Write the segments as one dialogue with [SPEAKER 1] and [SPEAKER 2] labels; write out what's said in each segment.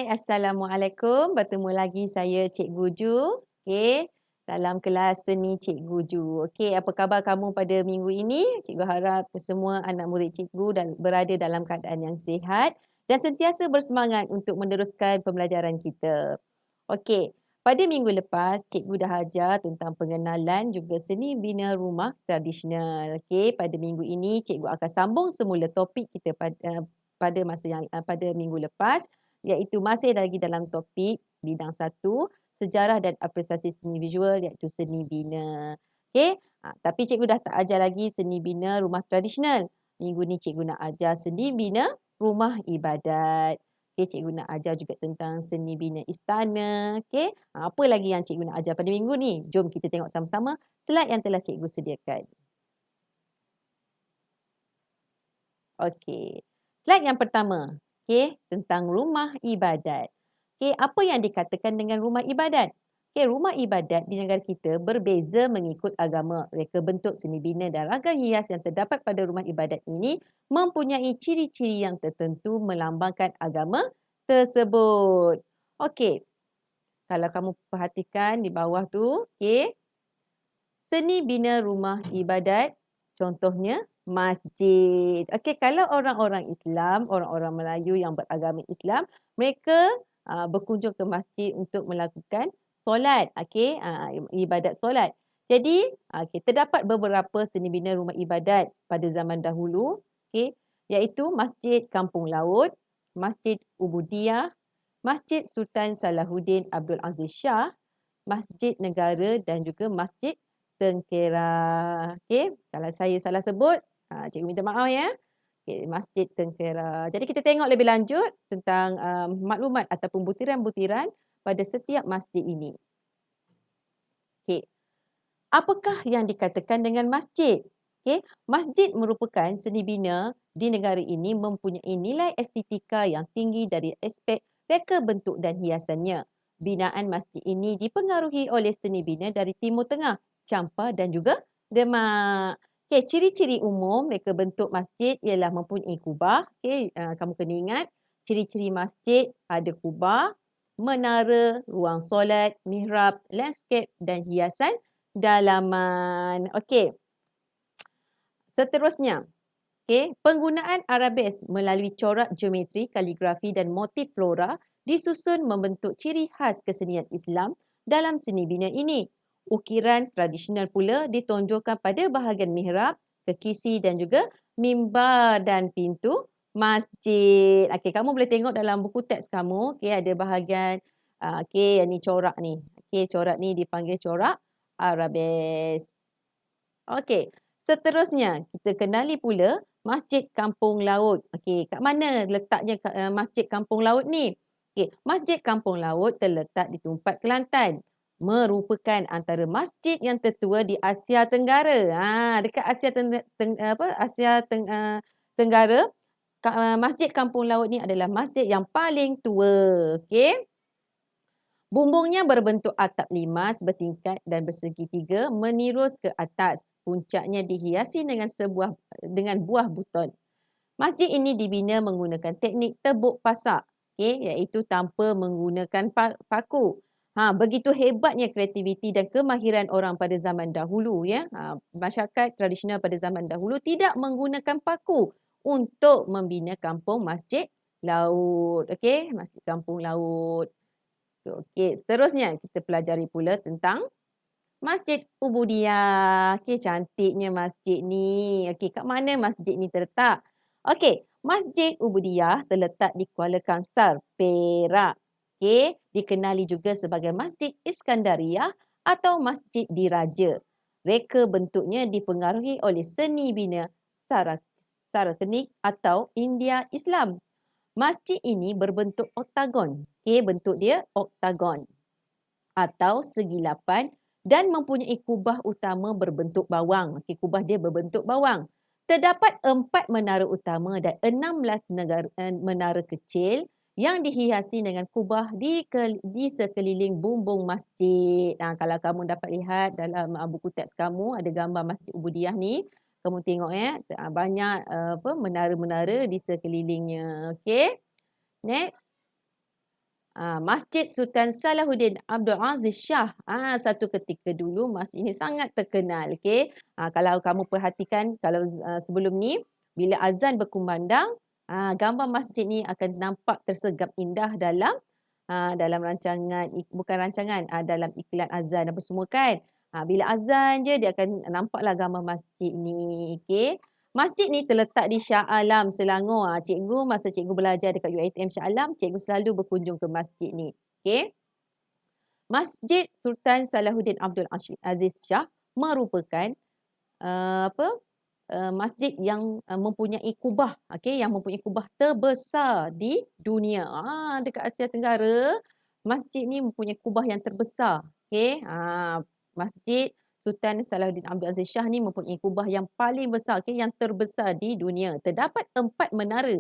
[SPEAKER 1] Hai, Assalamualaikum. Bertemu lagi saya Cikgu Ju. Okey, dalam kelas seni Cikgu Ju. Okey, apa khabar kamu pada minggu ini? Cikgu harap semua anak murid cikgu dan berada dalam keadaan yang sihat dan sentiasa bersemangat untuk meneruskan pembelajaran kita. Okey, pada minggu lepas cikgu dah ajar tentang pengenalan juga seni bina rumah tradisional. Okey, pada minggu ini cikgu akan sambung semula topik kita pada minggu lepas, iaitu masih lagi dalam topik bidang 1 sejarah dan apresiasi seni visual iaitu seni bina. Okey, tapi cikgu dah tak ajar lagi seni bina rumah tradisional. Minggu ni cikgu nak ajar seni bina rumah ibadat. Okey, cikgu nak ajar juga tentang seni bina istana. Okey, apa lagi yang cikgu nak ajar pada minggu ni? Jom kita tengok sama-sama slide yang telah cikgu sediakan. Okey, slide yang pertama. Okey, tentang rumah ibadat. Okey, apa yang dikatakan dengan rumah ibadat? Okey, rumah ibadat di negara kita berbeza mengikut agama. Reka bentuk seni bina dan ragam hias yang terdapat pada rumah ibadat ini mempunyai ciri-ciri yang tertentu melambangkan agama tersebut. Okey, kalau kamu perhatikan di bawah tu, okey, seni bina rumah ibadat, contohnya masjid. Okey, kalau orang-orang Islam, orang-orang Melayu yang beragama Islam, mereka berkunjung ke masjid untuk melakukan solat, okey, ibadat solat. Jadi, okey, terdapat beberapa seni bina rumah ibadat pada zaman dahulu, okey, iaitu Masjid Kampung Laut, Masjid Ubudiyah, Masjid Sultan Salahuddin Abdul Aziz Shah, Masjid Negara dan juga Masjid Tengkera. Okey, kalau saya salah sebut, cikgu minta maaf ya. Okey, Masjid Tengkera. Jadi kita tengok lebih lanjut tentang maklumat ataupun butiran-butiran pada setiap masjid ini. Okey, apakah yang dikatakan dengan masjid? Okey, masjid merupakan seni bina di negara ini mempunyai nilai estetika yang tinggi dari aspek reka bentuk dan hiasannya. Binaan masjid ini dipengaruhi oleh seni bina dari Timur Tengah, Champa dan juga Demak. Okey, ciri-ciri umum reka bentuk masjid ialah mempunyai kubah. Okey, kamu kena ingat ciri-ciri masjid ada kubah, menara, ruang solat, mihrab, landscape dan hiasan dalaman. Okey. Seterusnya, okey, penggunaan arabes melalui corak geometri, kaligrafi dan motif flora disusun membentuk ciri khas kesenian Islam dalam seni bina ini. Ukiran tradisional pula ditonjolkan pada bahagian mihrab, kekisi dan juga mimbar dan pintu masjid. Okey, kamu boleh tengok dalam buku teks kamu, okey, ada bahagian okey, yang ni corak ni. Okey, corak ni dipanggil corak arabes. Okey, seterusnya kita kenali pula Masjid Kampung Laut. Okey, kat mana letaknya Masjid Kampung Laut ni? Okey, Masjid Kampung Laut terletak di Tumpat Kelantan. Merupakan antara masjid yang tertua di Asia Tenggara. Dekat Tenggara, Masjid Kampung Laut ni adalah masjid yang paling tua. Okey. Bumbungnya berbentuk atap limas bertingkat dan bersegi tiga menirus ke atas. Puncaknya dihiasi dengan buah buton. Masjid ini dibina menggunakan teknik tebuk pasak, iaitu tanpa menggunakan paku. Begitu hebatnya kreativiti dan kemahiran orang pada zaman dahulu ya. Masyarakat tradisional pada zaman dahulu tidak menggunakan paku untuk membina kampung masjid laut. Okey, masjid kampung laut. Okey, seterusnya kita pelajari pula tentang Masjid Ubudiyah. Okey, cantiknya masjid ni. Okey, kat mana masjid ni terletak? Okey, Masjid Ubudiyah terletak di Kuala Kangsar, Perak. Okey, dikenali juga sebagai Masjid Iskandariah atau Masjid Diraja. Reka bentuknya dipengaruhi oleh seni bina Saracenic atau India Islam. Masjid ini berbentuk oktagon. Okey, bentuk dia oktagon atau segi lapan dan mempunyai kubah utama berbentuk bawang. Okey, kubah dia berbentuk bawang. Terdapat 4 menara utama dan 16 menara kecil yang dihiasi dengan kubah di sekeliling bumbung masjid. Kalau kamu dapat lihat dalam buku teks kamu ada gambar Masjid Ubudiyah ni. Kamu tengok ya, banyak menara-menara di sekelilingnya. Okey. Next. Masjid Sultan Salahuddin Abdul Aziz Shah. Satu ketika dulu masjid ini sangat terkenal. Okey. Kalau kamu perhatikan kalau sebelum ni bila azan berkumandang, gambar masjid ni akan nampak tersegap indah dalam rancangan, bukan rancangan, dalam iklan azan apa semua kan. Bila azan je dia akan nampaklah gambar masjid ni. Okey. Masjid ni terletak di Shah Alam, Selangor. Cikgu masa cikgu belajar dekat UiTM Shah Alam, cikgu selalu berkunjung ke masjid ni. Okey. Masjid Sultan Salahuddin Abdul Aziz Shah merupakan masjid yang mempunyai kubah, okey, yang mempunyai kubah terbesar di dunia. Dekat Asia Tenggara, masjid ni mempunyai kubah yang terbesar. Okey. Masjid Sultan Salahuddin Abdul Aziz Shah ni mempunyai kubah yang paling besar, okey, yang terbesar di dunia. Terdapat 4 menara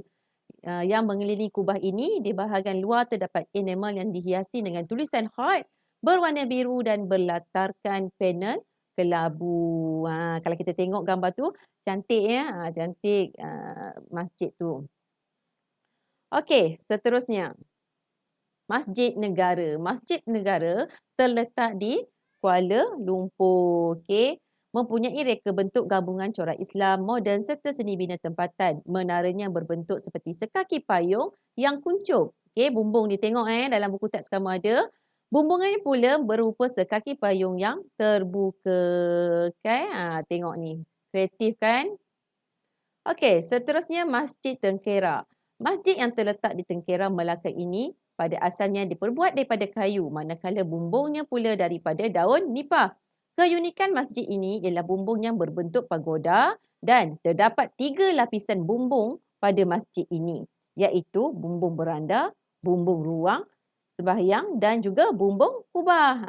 [SPEAKER 1] yang mengelilingi kubah ini. Di bahagian luar terdapat enamel yang dihiasi dengan tulisan khat berwarna biru dan berlatarkan panel kelabu. Kalau kita tengok gambar tu, cantik ya. Cantik masjid tu. Okey, seterusnya. Masjid Negara. Masjid Negara terletak di Kuala Lumpur. Okey. Mempunyai reka bentuk gabungan corak Islam moden serta seni bina tempatan. Menaranya berbentuk seperti sekaki payung yang kuncup. Okey, bumbung ni tengok dalam buku teks kamu ada. Bumbungannya pula berupa sekaki payung yang terbuka. Okay? Tengok ni. Kreatif kan? Okey, seterusnya Masjid Tengkera. Masjid yang terletak di Tengkera, Melaka ini pada asalnya diperbuat daripada kayu, manakala bumbungnya pula daripada daun nipah. Keunikan masjid ini ialah bumbung yang berbentuk pagoda dan terdapat 3 lapisan bumbung pada masjid ini, iaitu bumbung beranda, bumbung ruang sembahyang dan juga bumbung kubah.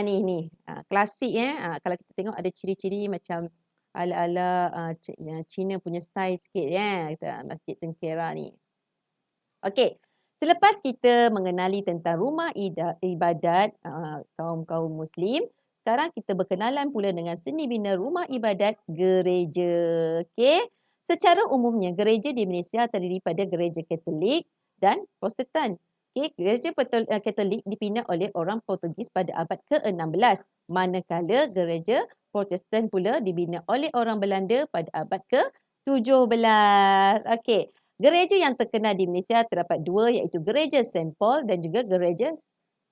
[SPEAKER 1] Ni. Klasik kalau kita tengok ada ciri-ciri macam ala-ala Cina punya style sikit kita Masjid Tengkera ni. Okey, selepas kita mengenali tentang rumah ibadat kaum-kaum Muslim, sekarang kita berkenalan pula dengan seni bina rumah ibadat gereja. Okey, secara umumnya gereja di Malaysia terdiri pada gereja Katolik dan Protestan. Okey, gereja Katolik dibina oleh orang Portugis pada abad ke-16, manakala gereja Protestan pula dibina oleh orang Belanda pada abad ke-17. Okey, gereja yang terkenal di Malaysia terdapat 2 iaitu Gereja Saint Paul dan juga Gereja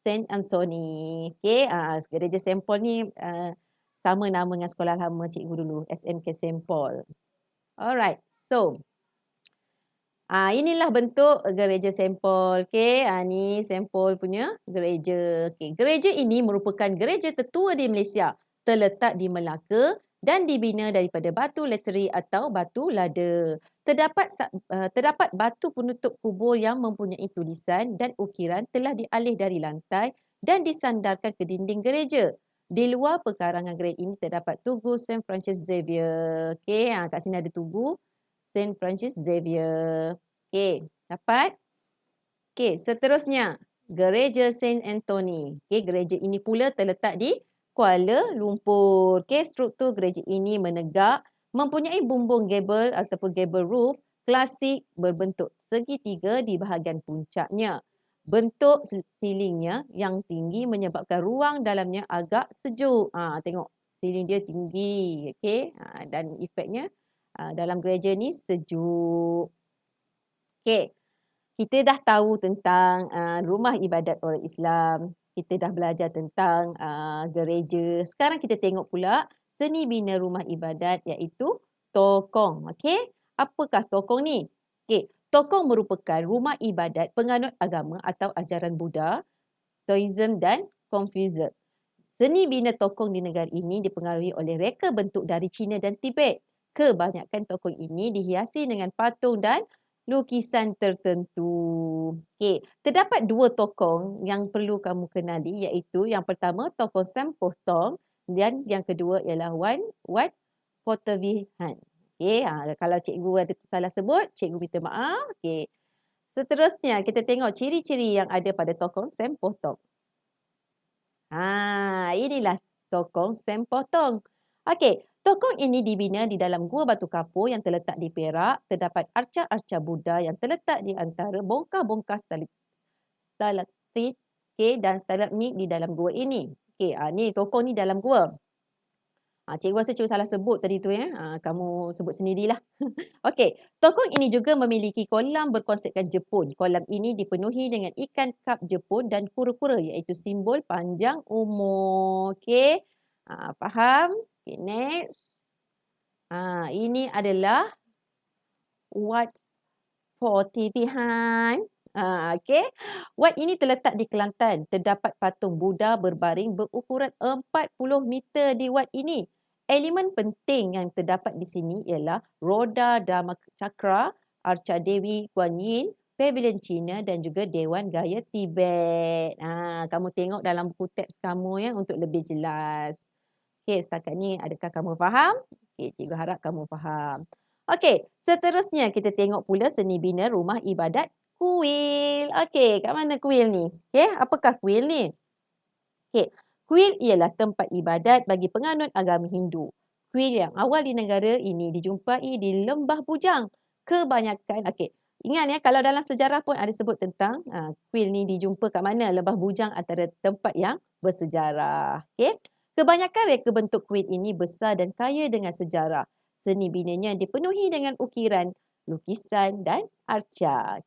[SPEAKER 1] Saint Anthony. Okey, Gereja Saint Paul ni sama nama dengan sekolah lama cikgu dulu, SMK Saint Paul. Alright. So, inilah bentuk Gereja Saint Paul. Okey, ni Saint Paul punya gereja. Okey, gereja ini merupakan gereja tertua di Malaysia. Terletak di Melaka dan dibina daripada batu lateri atau batu lada. Terdapat batu penutup kubur yang mempunyai tulisan dan ukiran telah dialih dari lantai dan disandarkan ke dinding gereja. Di luar pekarangan gereja ini terdapat tugu Saint Francis Xavier. Okey, kat sini ada tugu Saint Francis Xavier. Okey, dapat? Okey, seterusnya Gereja Saint Anthony. Okey, gereja ini pula terletak di Kuala Lumpur. Okey, struktur gereja ini menegak, mempunyai bumbung gable ataupun gable roof klasik berbentuk segitiga di bahagian puncaknya. Bentuk silingnya yang tinggi menyebabkan ruang dalamnya agak sejuk. Tengok siling dia tinggi, okey. Dan efeknya dalam gereja ni sejuk. Okey. Kita dah tahu tentang rumah ibadat orang Islam. Kita dah belajar tentang gereja. Sekarang kita tengok pula seni bina rumah ibadat iaitu tokong. Okey, apakah tokong ni? Okey, tokong merupakan rumah ibadat penganut agama atau ajaran Buddha, Taoism dan Confucius. Seni bina tokong di negara ini dipengaruhi oleh reka bentuk dari China dan Tibet. Kebanyakan tokong ini dihiasi dengan patung dan lukisan tertentu. Okey, terdapat 2 tokong yang perlu kamu kenali iaitu yang pertama tokong Sempoh Tong dan yang kedua ialah Wan Wat Potavihan. Okey, kalau cikgu ada salah sebut, cikgu minta maaf. Okey. Seterusnya kita tengok ciri-ciri yang ada pada tokong Sempoh Tong. Inilah tokong Sempoh Tong. Okey, tokong ini dibina di dalam gua batu kapur yang terletak di Perak. Terdapat arca-arca Buddha yang terletak di antara bongkah-bongkah stalaktit, dan stalagmit di dalam gua ini. Ni tokoh ni dalam gua. Cikgu rasa cikgu salah sebut tadi tu ya. Kamu sebut sendirilah. Okey, tokoh ini juga memiliki kolam berkonsepkan Jepun. Kolam ini dipenuhi dengan ikan kap Jepun dan kura-kura iaitu simbol panjang umur. Faham? Next. Ini adalah what for TV Han. Wat ini terletak di Kelantan. Terdapat patung Buddha berbaring berukuran 40 meter di wat ini. Elemen penting yang terdapat di sini ialah roda Dharma Cakra, arca Dewi Guan Yin, pavilion Cina dan juga Dewan Gaya Tibet. Kamu tengok dalam buku teks kamu ya untuk lebih jelas. Setakat ni adakah kamu faham? Cikgu harap kamu faham. Seterusnya kita tengok pula seni bina rumah ibadat kuil. Kat mana kuil ni? Apakah kuil ni? Kuil ialah tempat ibadat bagi penganut agama Hindu. Kuil yang awal di negara ini dijumpai di Lembah Bujang. Kebanyakan, ingat ya, kalau dalam sejarah pun ada sebut tentang kuil ni dijumpa kat mana? Lembah Bujang antara tempat yang bersejarah. Kebanyakan reka bentuk kuil ini besar dan kaya dengan sejarah. Seni binanya dipenuhi dengan ukiran, lukisan dan arca.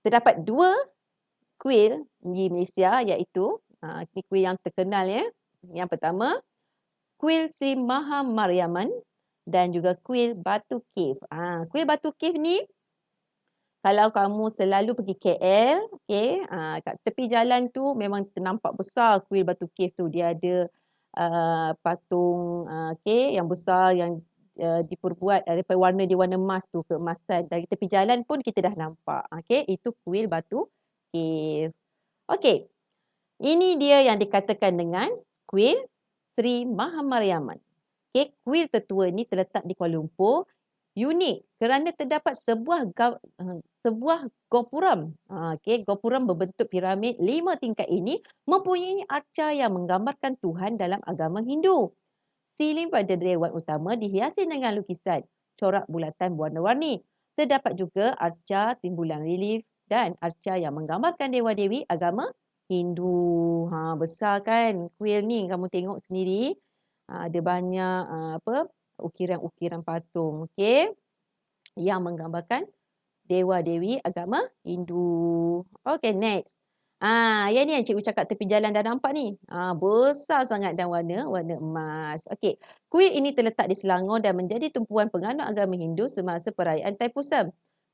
[SPEAKER 1] Terdapat 2 kuil di Malaysia iaitu ini kuil yang terkenal ya. Yang pertama, kuil Sri Mahamariamman dan juga kuil Batu Cave. Kuil Batu Cave ni kalau kamu selalu pergi KL, kat tepi jalan tu memang ternampak besar kuil Batu Cave tu. Dia ada patung yang besar yang diperbuat daripada warna dia warna emas tu, keemasan. Dari tepi jalan pun kita dah nampak. Itu kuil Batu Cave. Ini dia yang dikatakan dengan kuil Sri Mahamariamman. Kuil tertua ini terletak di Kuala Lumpur. Unik kerana terdapat sebuah gopuram. Gopuram berbentuk piramid 5 tingkat ini mempunyai arca yang menggambarkan Tuhan dalam agama Hindu. Siling pada dewan utama dihiasi dengan lukisan, corak bulatan berwarna-warni. Terdapat juga arca timbulan relief dan arca yang menggambarkan dewa-dewi agama Hindu. Besar kan kuil ni, kamu tengok sendiri. Ada banyak ukiran-ukiran patung yang menggambarkan dewa-dewi agama Hindu. Next. Yang ni yang cikgu cakap tepi jalan dah nampak ni. Besar sangat dan warna emas. Kuil ini terletak di Selangor dan menjadi tumpuan penganut agama Hindu semasa perayaan Thaipusam.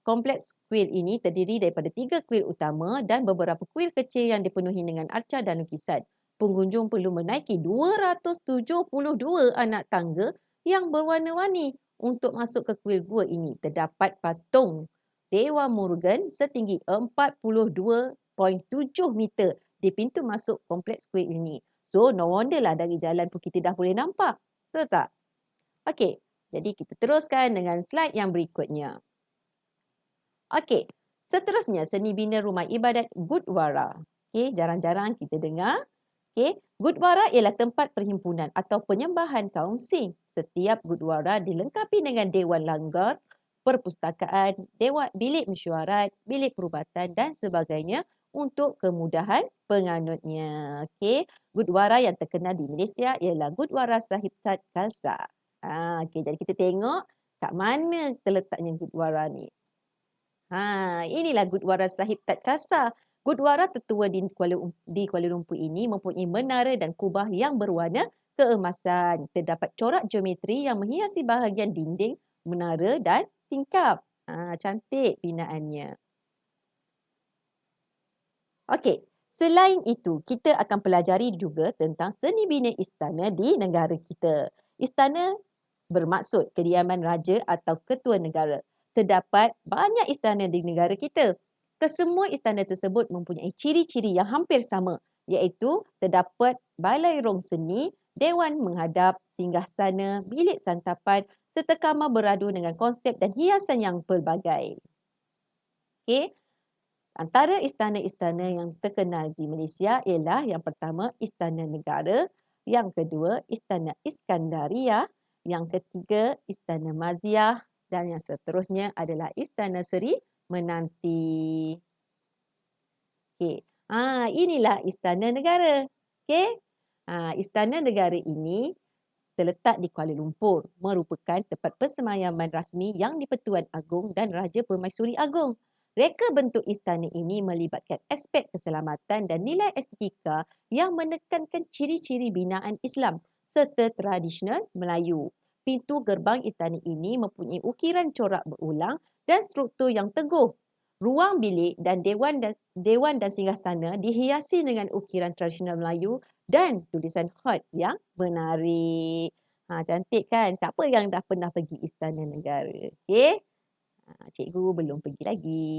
[SPEAKER 1] Kompleks kuil ini terdiri daripada 3 kuil utama dan beberapa kuil kecil yang dipenuhi dengan arca dan lukisan. Pengunjung perlu menaiki 272 anak tangga yang berwarna-warni untuk masuk ke kuil gua ini. Terdapat patung Dewa Murugan setinggi 42.7 meter di pintu masuk kompleks kuil ini. So, no wonder lah dari jalan pun kita dah boleh nampak. Betul tak? Jadi kita teruskan dengan slide yang berikutnya. Seterusnya seni bina rumah ibadat Gurdwara. Jarang-jarang kita dengar. Gurdwara ialah tempat perhimpunan atau penyembahan kaum Sikh. Setiap Gurdwara dilengkapi dengan dewan langgar, perpustakaan, bilik mesyuarat, bilik perubatan dan sebagainya untuk kemudahan penganutnya. Gurdwara yang terkenal di Malaysia ialah Gurdwara Sahib Tat Khalsa. Jadi kita tengok kat mana terletaknya Gurdwara ni. Inilah Gurdwara Sahib Tat Khalsa. Gurdwara tertua di Kuala Lumpur ini mempunyai menara dan kubah yang berwarna keemasan. Terdapat corak geometri yang menghiasi bahagian dinding, menara dan tingkap. Cantik binaannya. Selain itu, kita akan pelajari juga tentang seni bina istana di negara kita. Istana bermaksud kediaman raja atau ketua negara. Terdapat banyak istana di negara kita. Kesemua istana tersebut mempunyai ciri-ciri yang hampir sama, iaitu terdapat balai rong seni, dewan menghadap, singgasana, bilik santapan serta kamar beradu dengan konsep dan hiasan yang pelbagai. Antara istana-istana yang terkenal di Malaysia ialah yang pertama Istana Negara, yang kedua Istana Iskandaria, yang ketiga Istana Maziah dan yang seterusnya adalah Istana Seri Menanti. Inilah Istana Negara. Okey. Istana Negara ini terletak di Kuala Lumpur, merupakan tempat persemayaman rasmi Yang di-Pertuan Agong dan Raja Permaisuri Agong. Reka bentuk istana ini melibatkan aspek keselamatan dan nilai estetika yang menekankan ciri-ciri binaan Islam serta tradisional Melayu. Pintu gerbang istana ini mempunyai ukiran corak berulang dan struktur yang teguh. Ruang bilik dan dewan dan singgasana dihiasi dengan ukiran tradisional Melayu dan tulisan khat yang menarik. Cantik kan? Siapa yang dah pernah pergi Istana Negara? Okey. Cikgu belum pergi lagi.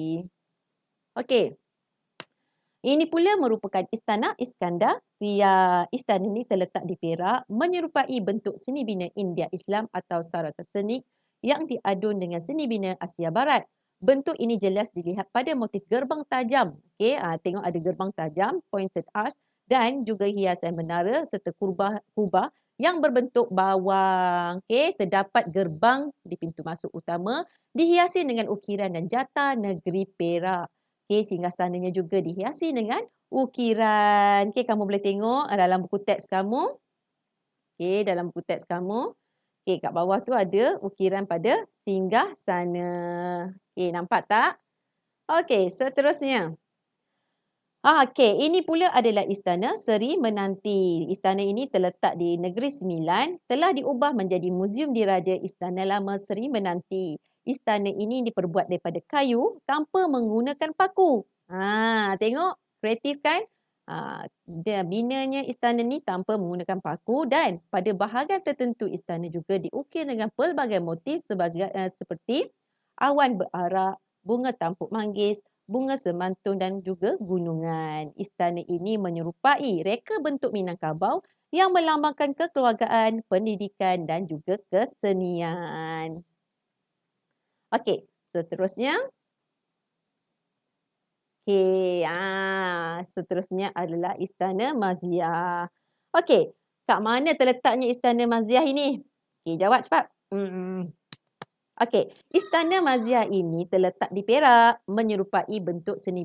[SPEAKER 1] Okey. Ini pula merupakan Istana Iskandar. Istana ini terletak di Perak, menyerupai bentuk seni bina India Islam atau saraka seni yang diadun dengan seni bina Asia Barat. Bentuk ini jelas dilihat pada motif gerbang tajam. Okey, tengok ada gerbang tajam, pointed arch dan juga hiasan menara serta kubah yang berbentuk bawang. Okey, terdapat gerbang di pintu masuk utama dihiasi dengan ukiran dan jata negeri Perak. Okey, singgasananya juga dihiasi dengan ukiran. Okey, kamu boleh tengok dalam buku teks kamu. Okey, dalam buku teks kamu. Okey, kat bawah tu ada ukiran pada singgasana. Okey, nampak tak? Okey, seterusnya. Okey, ini pula adalah Istana Seri Menanti. Istana ini terletak di Negeri Sembilan, telah diubah menjadi Muzium Diraja Istana Lama Seri Menanti. Istana ini diperbuat daripada kayu tanpa menggunakan paku. Tengok kreatif kan? Dia binanya istana ni tanpa menggunakan paku dan pada bahagian tertentu istana juga diukir dengan pelbagai motif seperti awan berarak, bunga tampuk manggis, bunga semantun dan juga gunungan. Istana ini menyerupai reka bentuk Minangkabau yang melambangkan kekeluargaan, pendidikan dan juga kesenian. Okey, seterusnya. Seterusnya adalah Istana Maziah. Okey, kat mana terletaknya Istana Maziah ini? Okey, jawab cepat. Okey, Istana Maziah ini terletak di Perak, menyerupai bentuk seni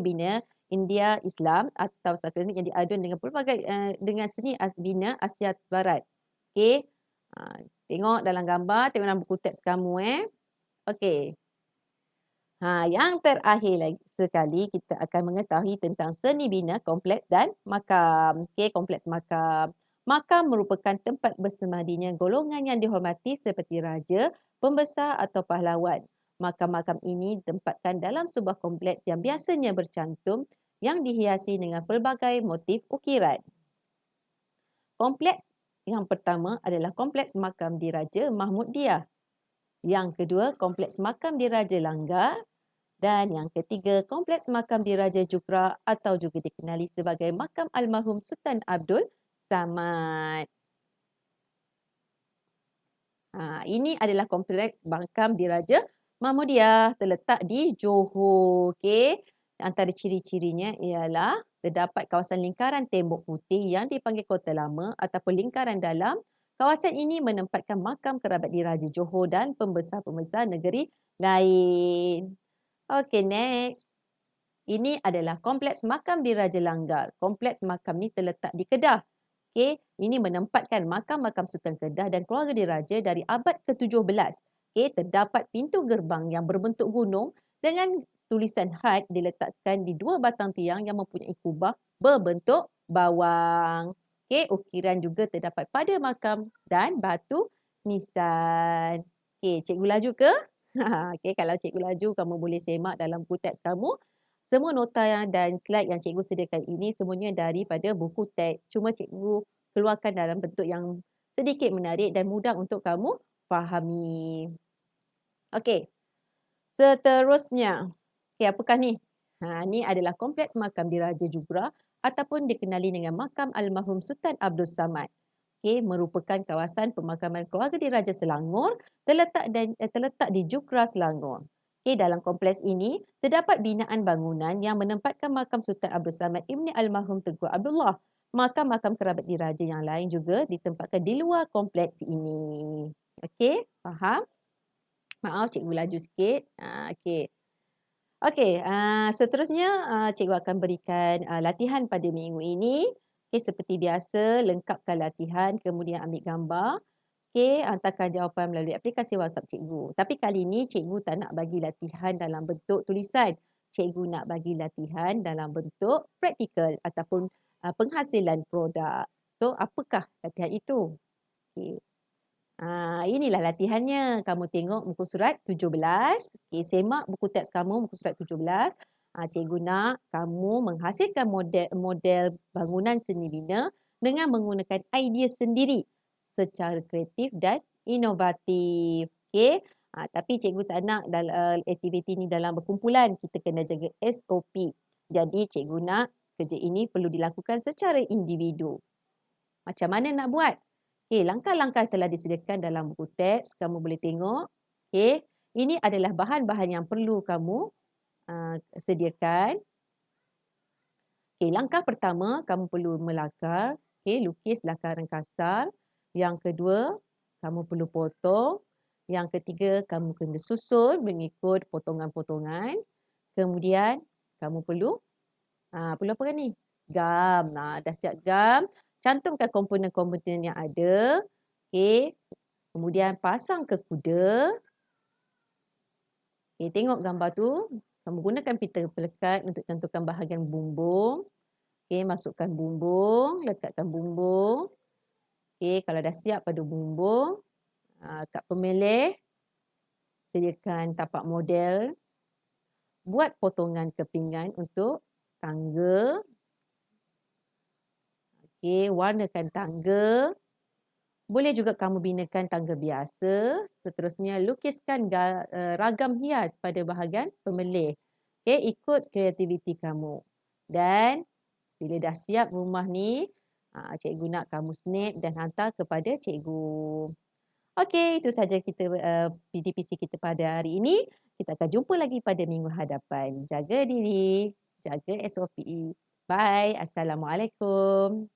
[SPEAKER 1] bina India Islam atau saka yang diadun dengan pelbagai dengan seni bina Asia Barat. Okey. Tengok dalam gambar, tengok dalam buku teks kamu Okey. Yang terakhir lagi sekali kita akan mengetahui tentang seni bina kompleks dan makam. Okey, kompleks makam. Makam merupakan tempat bersemadinya golongan yang dihormati seperti raja, pembesar atau pahlawan. Makam-makam ini ditempatkan dalam sebuah kompleks yang biasanya bercantum yang dihiasi dengan pelbagai motif ukiran. Kompleks yang pertama adalah Kompleks Makam Diraja Mahmud Diyah. Yang kedua, Kompleks Makam Diraja Langgar. Dan yang ketiga, Kompleks Makam Diraja Jukra atau juga dikenali sebagai Makam Almarhum Sultan Abdul Samad. Ini adalah Kompleks Makam Diraja Mahmudiyah terletak di Johor. Okey. Antara ciri-cirinya ialah terdapat kawasan lingkaran tembok putih yang dipanggil Kota Lama ataupun lingkaran dalam. Kawasan ini menempatkan makam kerabat diraja Johor dan pembesar-pembesar negeri lain. Okey, next. Ini adalah Kompleks Makam Diraja Langgar. Kompleks makam ni terletak di Kedah. Okey, ini menempatkan makam-makam Sultan Kedah dan keluarga diraja dari abad ke-17. Okey, terdapat pintu gerbang yang berbentuk gunung dengan tulisan khat diletakkan di dua batang tiang yang mempunyai kubah berbentuk bawang. Okey, ukiran juga terdapat pada makam dan batu nisan. Okey, cikgu laju ke? Okey, kalau cikgu laju, kamu boleh semak dalam buku teks kamu. Semua nota dan slide yang cikgu sediakan ini semuanya daripada buku teks. Cuma cikgu keluarkan dalam bentuk yang sedikit menarik dan mudah untuk kamu fahami. Okey, seterusnya. Okey, apakah ni? Ni adalah Kompleks Makam Diraja Jubra ataupun dikenali dengan Makam Almarhum Sultan Abdul Samad. Okey, merupakan kawasan pemakaman keluarga diraja Selangor terletak di Jukra, Selangor. Okey, dalam kompleks ini terdapat binaan bangunan yang menempatkan makam Sultan Abdul Samad Ibni Almarhum Tengku Abdullah. Makam-makam kerabat diraja yang lain juga ditempatkan di luar kompleks ini. Okey, faham? Maaf, cikgu laju sikit. Okey. Okey, seterusnya cikgu akan berikan latihan pada minggu ini. Okey, seperti biasa lengkapkan latihan kemudian ambil gambar. Okey, hantarkan jawapan melalui aplikasi WhatsApp cikgu. Tapi kali ini cikgu tak nak bagi latihan dalam bentuk tulisan. Cikgu nak bagi latihan dalam bentuk praktikal ataupun penghasilan produk. So, apakah latihan itu? Okey. Inilah latihannya. Kamu tengok muka surat 17. Okey, semak buku teks kamu muka surat 17. Cikgu nak kamu menghasilkan model bangunan seni bina dengan menggunakan idea sendiri secara kreatif dan inovatif. Okey. Tapi cikgu tak nak aktiviti ni dalam berkumpulan. Kita kena jaga SOP. Jadi cikgu nak kerja ini perlu dilakukan secara individu. Macam mana nak buat? Okey, langkah-langkah telah disediakan dalam buku teks. Kamu boleh tengok. Okey, ini adalah bahan-bahan yang perlu kamu sediakan. Okey, langkah pertama kamu perlu melakar. Okey, lukis lakaran kasar. Yang kedua, kamu perlu potong. Yang ketiga, kamu kena susun mengikut potongan-potongan. Kemudian, kamu perlu apa kan ni? Gam. Dah siap gam. Cantumkan komponen-komponen yang ada. Okey. Kemudian pasang ke kuda. Okey, tengok gambar tu. Kamu gunakan pita pelekat untuk cantumkan bahagian bumbung. Okey, masukkan bumbung, lekatkan bumbung. Okey, kalau dah siap pada bumbung, kat pemelih, sediakan tapak model. Buat potongan kepingan untuk tangga. Okey, warnakan tangga. Boleh juga kamu binakan tangga biasa. Seterusnya, lukiskan ragam hias pada bahagian pemelih. Okey, ikut kreativiti kamu. Dan bila dah siap rumah ni, cikgu nak kamu snap dan hantar kepada cikgu. Okey, itu saja kita PDPC kita pada hari ini. Kita akan jumpa lagi pada minggu hadapan. Jaga diri, jaga SOP. Bye. Assalamualaikum.